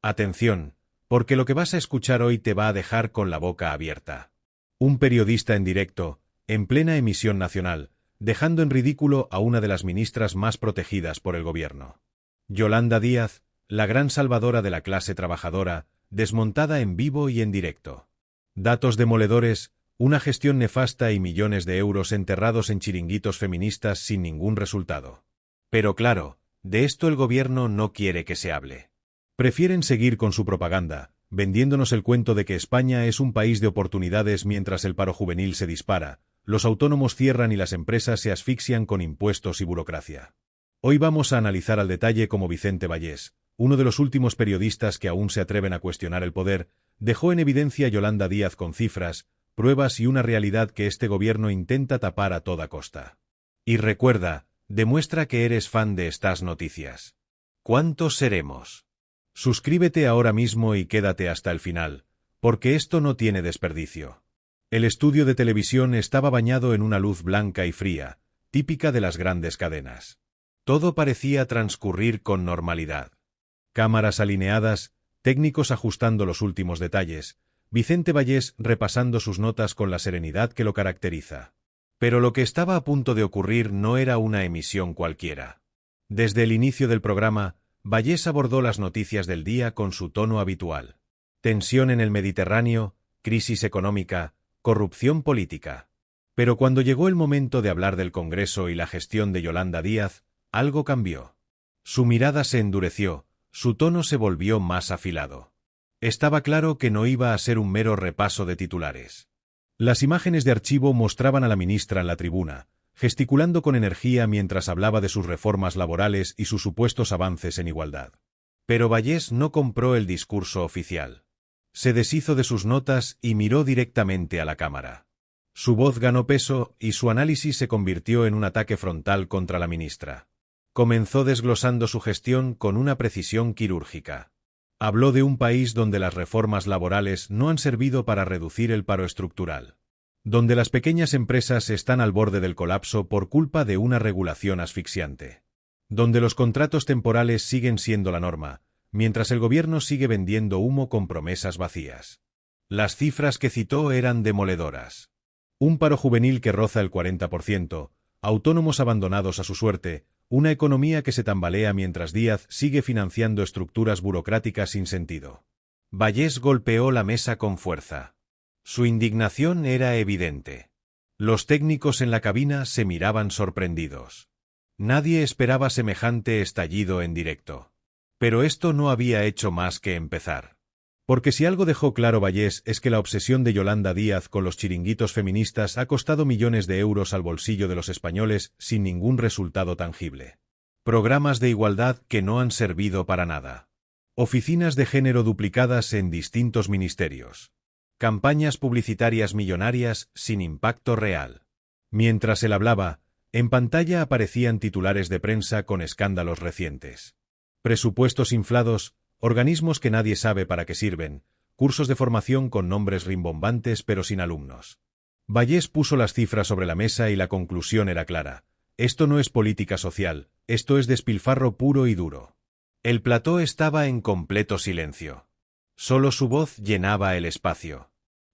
Atención, porque lo que vas a escuchar hoy te va a dejar con la boca abierta. Un periodista en directo, en plena emisión nacional, dejando en ridículo a una de las ministras más protegidas por el gobierno. Yolanda Díaz, la gran salvadora de la clase trabajadora, desmontada en vivo y en directo. Datos demoledores, una gestión nefasta y millones de euros enterrados en chiringuitos feministas sin ningún resultado. Pero claro, de esto el gobierno no quiere que se hable. Prefieren seguir con su propaganda, vendiéndonos el cuento de que España es un país de oportunidades mientras el paro juvenil se dispara, los autónomos cierran y las empresas se asfixian con impuestos y burocracia. Hoy vamos a analizar al detalle cómo Vicente Vallés, uno de los últimos periodistas que aún se atreven a cuestionar el poder, dejó en evidencia a Yolanda Díaz con cifras, pruebas y una realidad que este gobierno intenta tapar a toda costa. Y recuerda, demuestra que eres fan de estas noticias. ¿Cuántos seremos? Suscríbete ahora mismo y quédate hasta el final, porque esto no tiene desperdicio. El estudio de televisión estaba bañado en una luz blanca y fría, típica de las grandes cadenas. Todo parecía transcurrir con normalidad. Cámaras alineadas, técnicos ajustando los últimos detalles, Vicente Vallés repasando sus notas con la serenidad que lo caracteriza. Pero lo que estaba a punto de ocurrir no era una emisión cualquiera. Desde el inicio del programa, Vallés abordó las noticias del día con su tono habitual. Tensión en el Mediterráneo, crisis económica, corrupción política. Pero cuando llegó el momento de hablar del Congreso y la gestión de Yolanda Díaz, algo cambió. Su mirada se endureció, su tono se volvió más afilado. Estaba claro que no iba a ser un mero repaso de titulares. Las imágenes de archivo mostraban a la ministra en la tribuna, gesticulando con energía mientras hablaba de sus reformas laborales y sus supuestos avances en igualdad. Pero Vallés no compró el discurso oficial. Se deshizo de sus notas y miró directamente a la cámara. Su voz ganó peso y su análisis se convirtió en un ataque frontal contra la ministra. Comenzó desglosando su gestión con una precisión quirúrgica. Habló de un país donde las reformas laborales no han servido para reducir el paro estructural, donde las pequeñas empresas están al borde del colapso por culpa de una regulación asfixiante, donde los contratos temporales siguen siendo la norma, mientras el gobierno sigue vendiendo humo con promesas vacías. Las cifras que citó eran demoledoras. Un paro juvenil que roza el 40%, autónomos abandonados a su suerte, una economía que se tambalea mientras Díaz sigue financiando estructuras burocráticas sin sentido. Vallés golpeó la mesa con fuerza. Su indignación era evidente. Los técnicos en la cabina se miraban sorprendidos. Nadie esperaba semejante estallido en directo. Pero esto no había hecho más que empezar. Porque si algo dejó claro Vallés es que la obsesión de Yolanda Díaz con los chiringuitos feministas ha costado millones de euros al bolsillo de los españoles sin ningún resultado tangible. Programas de igualdad que no han servido para nada. Oficinas de género duplicadas en distintos ministerios. Campañas publicitarias millonarias sin impacto real. Mientras él hablaba, en pantalla aparecían titulares de prensa con escándalos recientes. Presupuestos inflados, organismos que nadie sabe para qué sirven, cursos de formación con nombres rimbombantes pero sin alumnos. Vallés puso las cifras sobre la mesa y la conclusión era clara. Esto no es política social, esto es despilfarro puro y duro. El plató estaba en completo silencio. Solo su voz llenaba el espacio.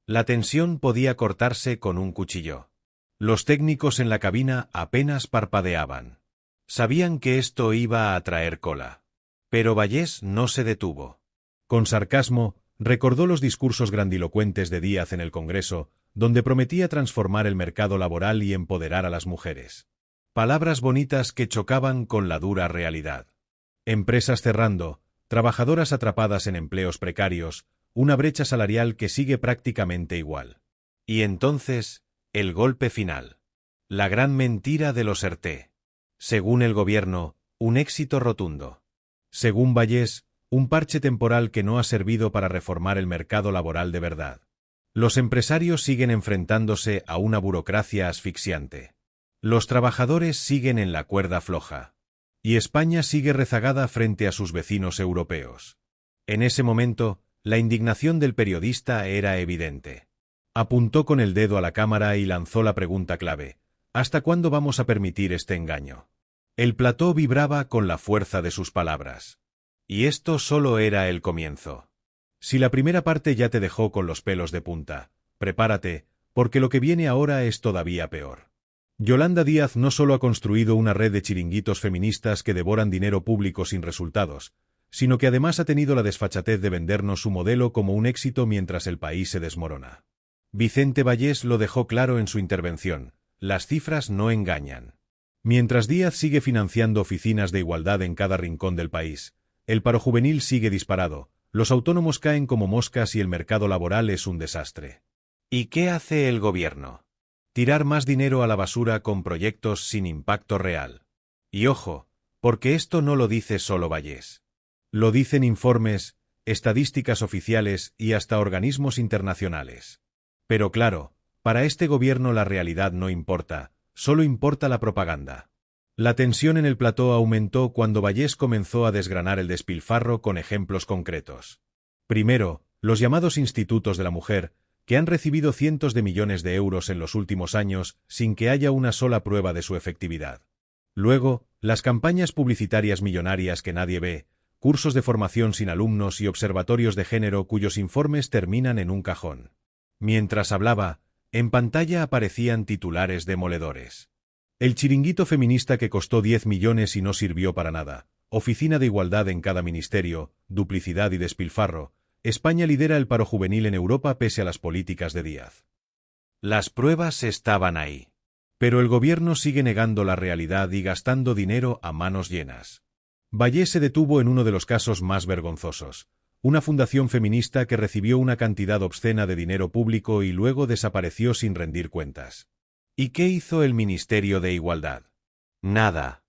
La tensión podía cortarse con un cuchillo. Los técnicos en la cabina apenas parpadeaban. Sabían que esto iba a traer cola. Pero Vallés no se detuvo. Con sarcasmo, recordó los discursos grandilocuentes de Díaz en el Congreso, donde prometía transformar el mercado laboral y empoderar a las mujeres. Palabras bonitas que chocaban con la dura realidad. Empresas cerrando, trabajadoras atrapadas en empleos precarios, una brecha salarial que sigue prácticamente igual. Y entonces, el golpe final. La gran mentira de los ERTE. Según el gobierno, un éxito rotundo. Según Vallés, un parche temporal que no ha servido para reformar el mercado laboral de verdad. Los empresarios siguen enfrentándose a una burocracia asfixiante. Los trabajadores siguen en la cuerda floja. Y España sigue rezagada frente a sus vecinos europeos. En ese momento, la indignación del periodista era evidente. Apuntó con el dedo a la cámara y lanzó la pregunta clave: ¿hasta cuándo vamos a permitir este engaño? El plató vibraba con la fuerza de sus palabras. Y esto solo era el comienzo. Si la primera parte ya te dejó con los pelos de punta, prepárate, porque lo que viene ahora es todavía peor. Yolanda Díaz no solo ha construido una red de chiringuitos feministas que devoran dinero público sin resultados, sino que además ha tenido la desfachatez de vendernos su modelo como un éxito mientras el país se desmorona. Vicente Vallés lo dejó claro en su intervención: las cifras no engañan. Mientras Díaz sigue financiando oficinas de igualdad en cada rincón del país, el paro juvenil sigue disparado, los autónomos caen como moscas y el mercado laboral es un desastre. ¿Y qué hace el gobierno? Tirar más dinero a la basura con proyectos sin impacto real. Y ojo, porque esto no lo dice solo Vallés. Lo dicen informes, estadísticas oficiales y hasta organismos internacionales. Pero claro, para este gobierno la realidad no importa, solo importa la propaganda. La tensión en el plató aumentó cuando Vallés comenzó a desgranar el despilfarro con ejemplos concretos. Primero, los llamados institutos de la mujer, que han recibido cientos de millones de euros en los últimos años sin que haya una sola prueba de su efectividad. Luego, las campañas publicitarias millonarias que nadie ve, cursos de formación sin alumnos y observatorios de género cuyos informes terminan en un cajón. Mientras hablaba, en pantalla aparecían titulares demoledores. El chiringuito feminista que costó 10 millones y no sirvió para nada, oficina de igualdad en cada ministerio, duplicidad y despilfarro, España lidera el paro juvenil en Europa pese a las políticas de Díaz. Las pruebas estaban ahí. Pero el gobierno sigue negando la realidad y gastando dinero a manos llenas. Vallés se detuvo en uno de los casos más vergonzosos: una fundación feminista que recibió una cantidad obscena de dinero público y luego desapareció sin rendir cuentas. ¿Y qué hizo el Ministerio de Igualdad? Nada.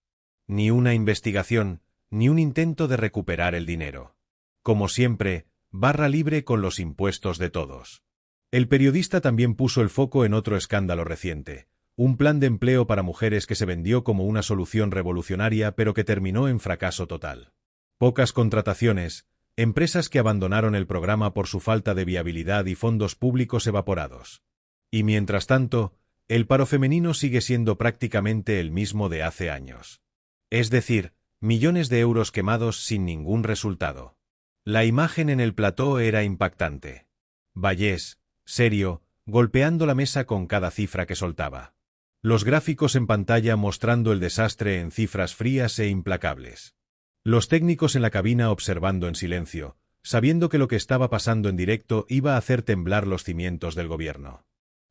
Ni una investigación, ni un intento de recuperar el dinero. Como siempre, barra libre con los impuestos de todos. El periodista también puso el foco en otro escándalo reciente: un plan de empleo para mujeres que se vendió como una solución revolucionaria pero que terminó en fracaso total. Pocas contrataciones, empresas que abandonaron el programa por su falta de viabilidad y fondos públicos evaporados. Y mientras tanto, el paro femenino sigue siendo prácticamente el mismo de hace años. Es decir, millones de euros quemados sin ningún resultado. La imagen en el plató era impactante. Vallés, serio, golpeando la mesa con cada cifra que soltaba. Los gráficos en pantalla mostrando el desastre en cifras frías e implacables. Los técnicos en la cabina observando en silencio, sabiendo que lo que estaba pasando en directo iba a hacer temblar los cimientos del gobierno.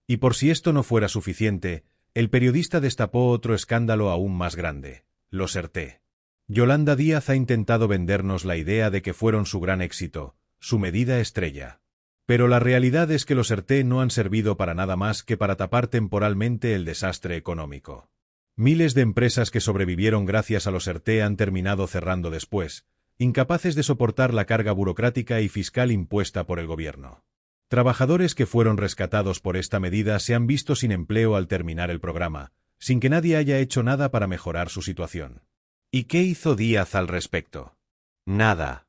Y por si esto no fuera suficiente, el periodista destapó otro escándalo aún más grande: los ERTE. Yolanda Díaz ha intentado vendernos la idea de que fueron su gran éxito, su medida estrella. Pero la realidad es que los ERTE no han servido para nada más que para tapar temporalmente el desastre económico. Miles de empresas que sobrevivieron gracias a los ERTE han terminado cerrando después, incapaces de soportar la carga burocrática y fiscal impuesta por el gobierno. Trabajadores que fueron rescatados por esta medida se han visto sin empleo al terminar el programa, sin que nadie haya hecho nada para mejorar su situación. ¿Y qué hizo Díaz al respecto? Nada.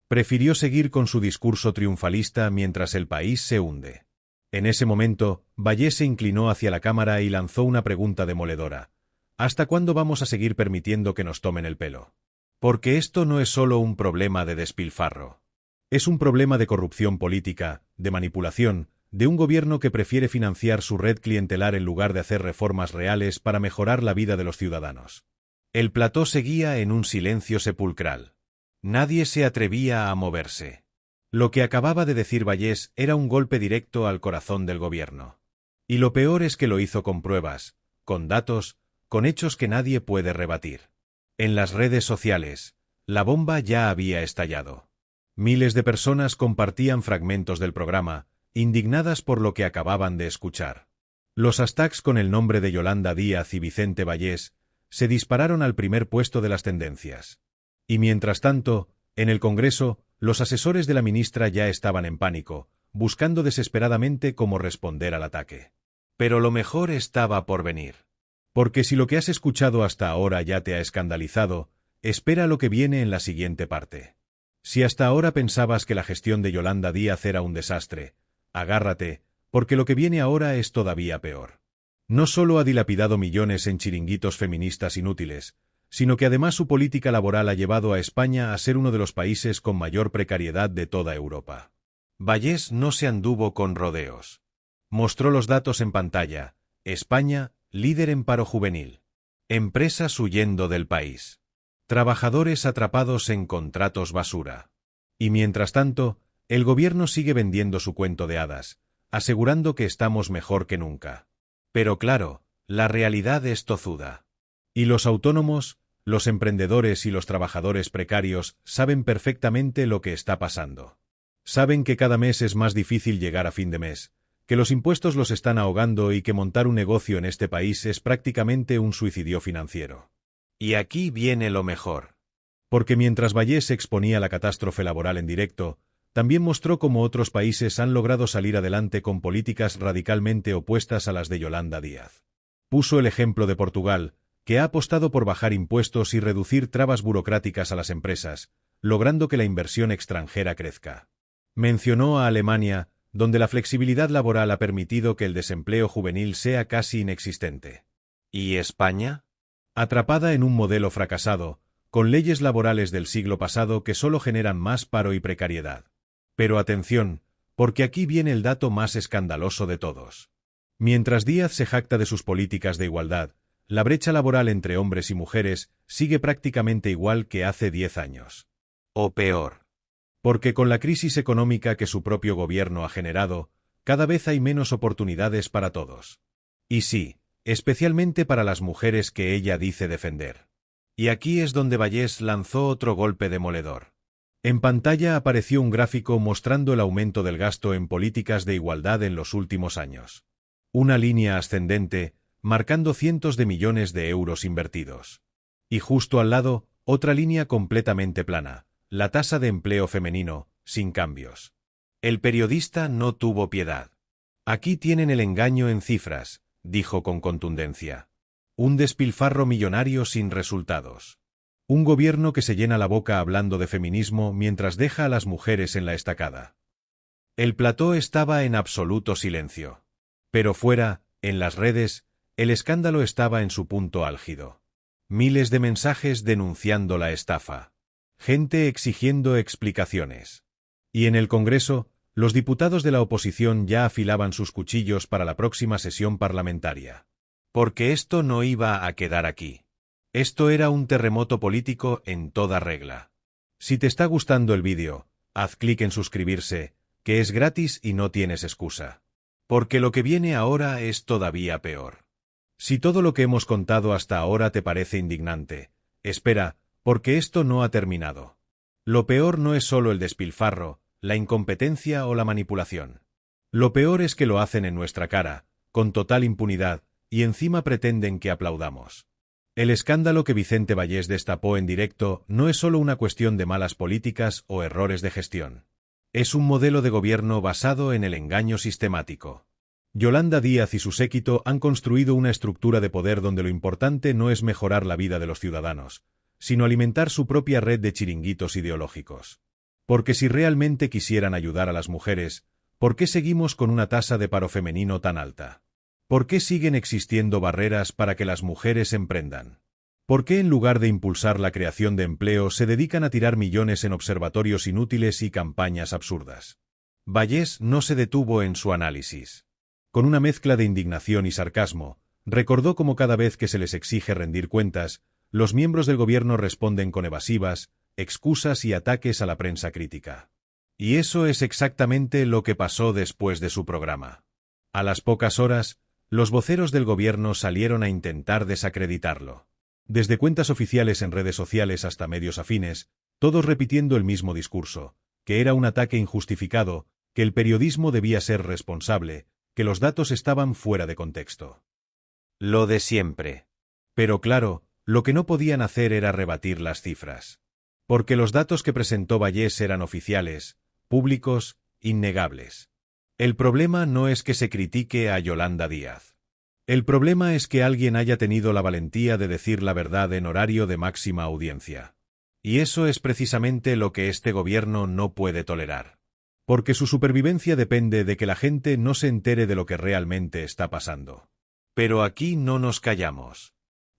Prefirió seguir con su discurso triunfalista mientras el país se hunde. En ese momento, Vallés se inclinó hacia la cámara y lanzó una pregunta demoledora: ¿hasta cuándo vamos a seguir permitiendo que nos tomen el pelo? Porque esto no es solo un problema de despilfarro. Es un problema de corrupción política, de manipulación, de un gobierno que prefiere financiar su red clientelar en lugar de hacer reformas reales para mejorar la vida de los ciudadanos. El plató seguía en un silencio sepulcral. Nadie se atrevía a moverse. Lo que acababa de decir Vallés era un golpe directo al corazón del gobierno. Y lo peor es que lo hizo con pruebas, con datos, con hechos que nadie puede rebatir. En las redes sociales, la bomba ya había estallado. Miles de personas compartían fragmentos del programa, indignadas por lo que acababan de escuchar. Los hashtags con el nombre de Yolanda Díaz y Vicente Vallés se dispararon al primer puesto de las tendencias. Y mientras tanto, en el Congreso, los asesores de la ministra ya estaban en pánico, buscando desesperadamente cómo responder al ataque. Pero lo mejor estaba por venir. Porque si lo que has escuchado hasta ahora ya te ha escandalizado, espera lo que viene en la siguiente parte. Si hasta ahora pensabas que la gestión de Yolanda Díaz era un desastre, agárrate, porque lo que viene ahora es todavía peor. No solo ha dilapidado millones en chiringuitos feministas inútiles, sino que además su política laboral ha llevado a España a ser uno de los países con mayor precariedad de toda Europa. Vallès no se anduvo con rodeos. Mostró los datos en pantalla. España, líder en paro juvenil. Empresas huyendo del país. Trabajadores atrapados en contratos basura. Y mientras tanto, el gobierno sigue vendiendo su cuento de hadas, asegurando que estamos mejor que nunca. Pero claro, la realidad es tozuda. Y los autónomos, los emprendedores y los trabajadores precarios saben perfectamente lo que está pasando. Saben que cada mes es más difícil llegar a fin de mes, que los impuestos los están ahogando y que montar un negocio en este país es prácticamente un suicidio financiero. Y aquí viene lo mejor. Porque mientras Vallès exponía la catástrofe laboral en directo, también mostró cómo otros países han logrado salir adelante con políticas radicalmente opuestas a las de Yolanda Díaz. Puso el ejemplo de Portugal, que ha apostado por bajar impuestos y reducir trabas burocráticas a las empresas, logrando que la inversión extranjera crezca. Mencionó a Alemania, donde la flexibilidad laboral ha permitido que el desempleo juvenil sea casi inexistente. ¿Y España? Atrapada en un modelo fracasado, con leyes laborales del siglo pasado que solo generan más paro y precariedad. Pero atención, porque aquí viene el dato más escandaloso de todos. Mientras Díaz se jacta de sus políticas de igualdad, la brecha laboral entre hombres y mujeres sigue prácticamente igual que hace 10 años. O peor. Porque con la crisis económica que su propio gobierno ha generado, cada vez hay menos oportunidades para todos. Y sí, especialmente para las mujeres que ella dice defender. Y aquí es donde Vallès lanzó otro golpe demoledor. En pantalla apareció un gráfico mostrando el aumento del gasto en políticas de igualdad en los últimos años. Una línea ascendente, marcando cientos de millones de euros invertidos. Y justo al lado, otra línea completamente plana, la tasa de empleo femenino, sin cambios. El periodista no tuvo piedad. Aquí tienen el engaño en cifras, dijo con contundencia. Un despilfarro millonario sin resultados. Un gobierno que se llena la boca hablando de feminismo mientras deja a las mujeres en la estacada. El plató estaba en absoluto silencio. Pero fuera, en las redes, el escándalo estaba en su punto álgido. Miles de mensajes denunciando la estafa. Gente exigiendo explicaciones. Y en el Congreso, los diputados de la oposición ya afilaban sus cuchillos para la próxima sesión parlamentaria. Porque esto no iba a quedar aquí. Esto era un terremoto político en toda regla. Si te está gustando el vídeo, haz clic en suscribirse, que es gratis y no tienes excusa. Porque lo que viene ahora es todavía peor. Si todo lo que hemos contado hasta ahora te parece indignante, espera, porque esto no ha terminado. Lo peor no es solo el despilfarro, la incompetencia o la manipulación. Lo peor es que lo hacen en nuestra cara, con total impunidad, y encima pretenden que aplaudamos. El escándalo que Vicente Vallès destapó en directo no es solo una cuestión de malas políticas o errores de gestión. Es un modelo de gobierno basado en el engaño sistemático. Yolanda Díaz y su séquito han construido una estructura de poder donde lo importante no es mejorar la vida de los ciudadanos, sino alimentar su propia red de chiringuitos ideológicos. Porque si realmente quisieran ayudar a las mujeres, ¿por qué seguimos con una tasa de paro femenino tan alta? ¿Por qué siguen existiendo barreras para que las mujeres emprendan? ¿Por qué en lugar de impulsar la creación de empleo se dedican a tirar millones en observatorios inútiles y campañas absurdas? Vallès no se detuvo en su análisis. Con una mezcla de indignación y sarcasmo, recordó cómo cada vez que se les exige rendir cuentas, los miembros del gobierno responden con evasivas, excusas y ataques a la prensa crítica. Y eso es exactamente lo que pasó después de su programa. A las pocas horas, los voceros del gobierno salieron a intentar desacreditarlo. Desde cuentas oficiales en redes sociales hasta medios afines, todos repitiendo el mismo discurso, que era un ataque injustificado, que el periodismo debía ser responsable, que los datos estaban fuera de contexto. Lo de siempre. Pero claro, lo que no podían hacer era rebatir las cifras. Porque los datos que presentó Vallès eran oficiales, públicos, innegables. El problema no es que se critique a Yolanda Díaz. El problema es que alguien haya tenido la valentía de decir la verdad en horario de máxima audiencia. Y eso es precisamente lo que este gobierno no puede tolerar. Porque su supervivencia depende de que la gente no se entere de lo que realmente está pasando. Pero aquí no nos callamos.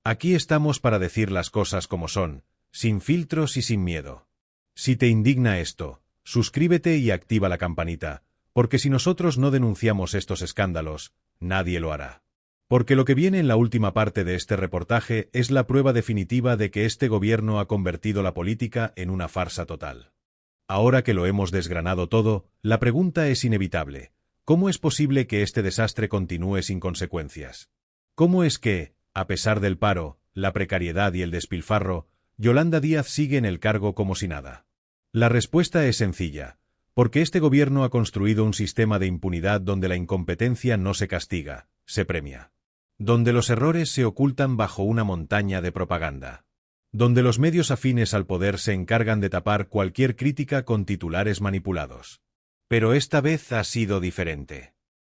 Aquí estamos para decir las cosas como son, sin filtros y sin miedo. Si te indigna esto, suscríbete y activa la campanita, porque si nosotros no denunciamos estos escándalos, nadie lo hará. Porque lo que viene en la última parte de este reportaje es la prueba definitiva de que este gobierno ha convertido la política en una farsa total. Ahora que lo hemos desgranado todo, la pregunta es inevitable. ¿Cómo es posible que este desastre continúe sin consecuencias? ¿Cómo es que, a pesar del paro, la precariedad y el despilfarro, Yolanda Díaz sigue en el cargo como si nada? La respuesta es sencilla, porque este gobierno ha construido un sistema de impunidad donde la incompetencia no se castiga, se premia. Donde los errores se ocultan bajo una montaña de propaganda. Donde los medios afines al poder se encargan de tapar cualquier crítica con titulares manipulados. Pero esta vez ha sido diferente.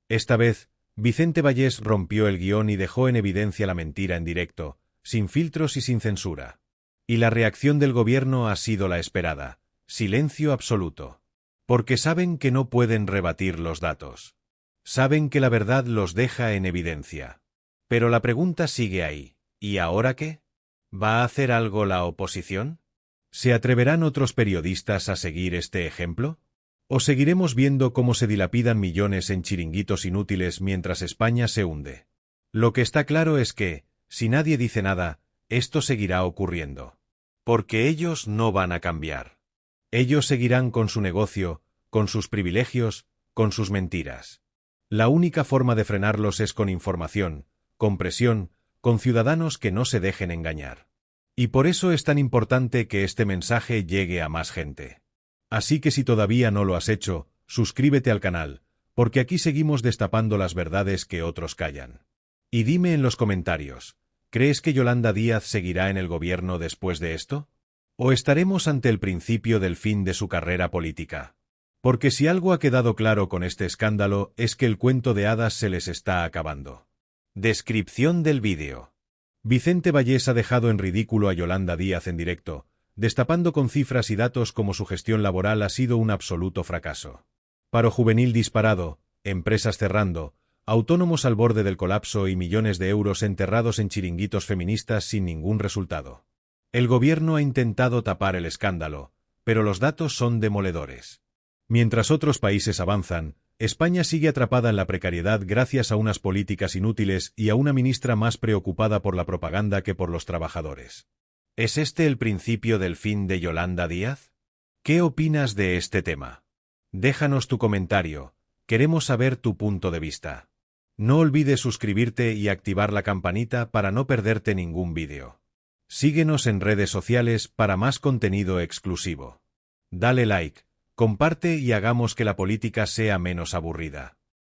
Esta vez, Vicente Vallés rompió el guión y dejó en evidencia la mentira en directo, sin filtros y sin censura. Y la reacción del gobierno ha sido la esperada: silencio absoluto. Porque saben que no pueden rebatir los datos. Saben que la verdad los deja en evidencia. Pero la pregunta sigue ahí: ¿y ahora qué? ¿Va a hacer algo la oposición? ¿Se atreverán otros periodistas a seguir este ejemplo? ¿O seguiremos viendo cómo se dilapidan millones en chiringuitos inútiles mientras España se hunde? Lo que está claro es que, si nadie dice nada, esto seguirá ocurriendo. Porque ellos no van a cambiar. Ellos seguirán con su negocio, con sus privilegios, con sus mentiras. La única forma de frenarlos es con información, con presión, con ciudadanos que no se dejen engañar. Y por eso es tan importante que este mensaje llegue a más gente. Así que si todavía no lo has hecho, suscríbete al canal, porque aquí seguimos destapando las verdades que otros callan. Y dime en los comentarios, ¿crees que Yolanda Díaz seguirá en el gobierno después de esto? ¿O estaremos ante el principio del fin de su carrera política? Porque si algo ha quedado claro con este escándalo es que el cuento de hadas se les está acabando. Descripción del vídeo. Vicente Vallés ha dejado en ridículo a Yolanda Díaz en directo, destapando con cifras y datos cómo su gestión laboral ha sido un absoluto fracaso. Paro juvenil disparado, empresas cerrando, autónomos al borde del colapso y millones de euros enterrados en chiringuitos feministas sin ningún resultado. El gobierno ha intentado tapar el escándalo, pero los datos son demoledores. Mientras otros países avanzan, España sigue atrapada en la precariedad gracias a unas políticas inútiles y a una ministra más preocupada por la propaganda que por los trabajadores. ¿Es este el principio del fin de Yolanda Díaz? ¿Qué opinas de este tema? Déjanos tu comentario, queremos saber tu punto de vista. No olvides suscribirte y activar la campanita para no perderte ningún vídeo. Síguenos en redes sociales para más contenido exclusivo. Dale like, comparte y hagamos que la política sea menos aburrida.